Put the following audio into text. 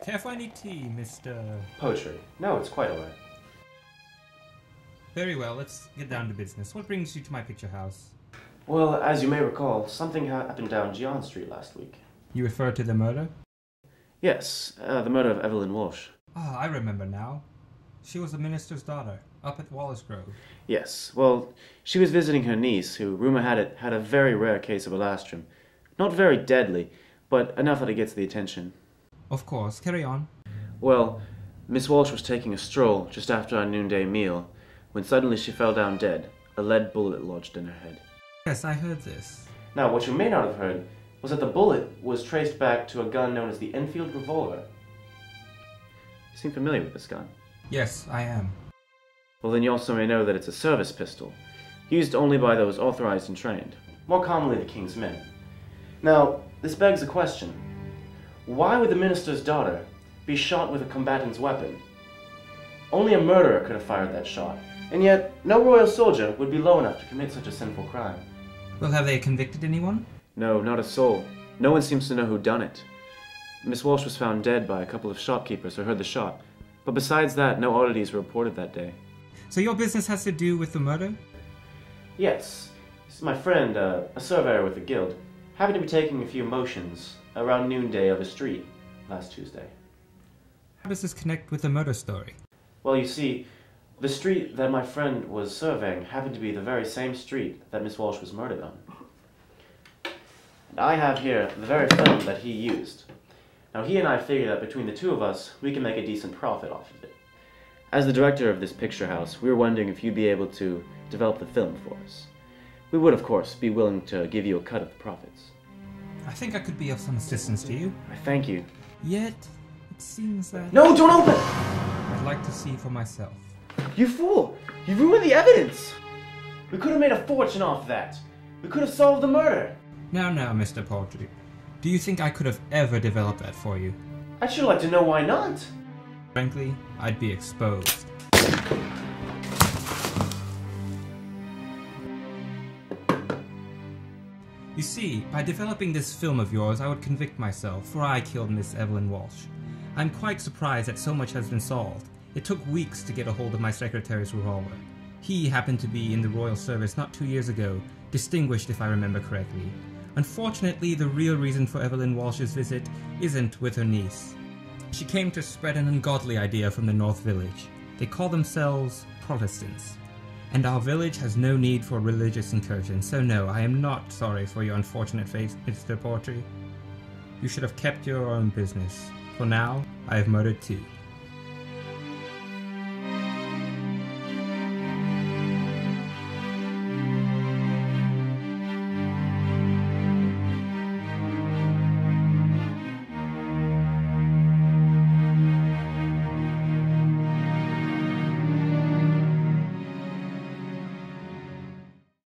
Care for any tea, Mr. Poetry. No, it's quite alright. Very well, let's get down to business. What brings you to my picture house? Well, as you may recall, something happened down Gian Street last week. You refer to the murder? Yes, the murder of Evelyn Walsh. Ah, I remember now. She was the minister's daughter, up at Wallace Grove. Yes, well, she was visiting her niece, who, rumor had it, had a very rare case of alastrum. Not very deadly, but enough that it gets the attention. Of course, carry on. Well, Miss Walsh was taking a stroll just after our noonday meal, when suddenly she fell down dead, a lead bullet lodged in her head. Yes, I heard this. Now, what you may not have heard was that the bullet was traced back to a gun known as the Enfield revolver. You seem familiar with this gun. Yes, I am. Well, then you also may know that it's a service pistol, used only by those authorized and trained, more commonly the King's men. Now, this begs a question. Why would the minister's daughter be shot with a combatant's weapon? Only a murderer could have fired that shot, and yet no royal soldier would be low enough to commit such a sinful crime. Well, have they convicted anyone? No, not a soul. No one seems to know who done it. Miss Walsh was found dead by a couple of shopkeepers who heard the shot, but besides that, no oddities were reported that day. So your business has to do with the murder? Yes. This is my friend, a surveyor with the guild, happened to be taking a few motions around noonday of a street last Tuesday. How does this connect with the murder story? Well, you see, the street that my friend was surveying happened to be the very same street that Miss Walsh was murdered on. And I have here the very film that he used. Now, he and I figure that between the two of us, we can make a decent profit off of it. As the director of this picture house, we were wondering if you'd be able to develop the film for us. We would, of course, be willing to give you a cut of the profits. I think I could be of some assistance to you. I thank you. Yet, it seems that... No, don't open! I'd like to see for myself. You fool! You ruined the evidence! We could have made a fortune off that. We could have solved the murder. Now, Mr. Poultry. Do you think I could have ever developed that for you? I'd sure like to know why not. Frankly, I'd be exposed. You see, by developing this film of yours, I would convict myself, for I killed Miss Evelyn Walsh. I'm quite surprised that so much has been solved. It took weeks to get a hold of my secretary's revolver. He happened to be in the royal service not 2 years ago, distinguished if I remember correctly. Unfortunately, the real reason for Evelyn Walsh's visit isn't with her niece. She came to spread an ungodly idea from the North Village. They call themselves Protestants. And our village has no need for religious incursion, so no, I am not sorry for your unfortunate fate, Mr. Poultry. You should have kept your own business. For now, I have murdered two.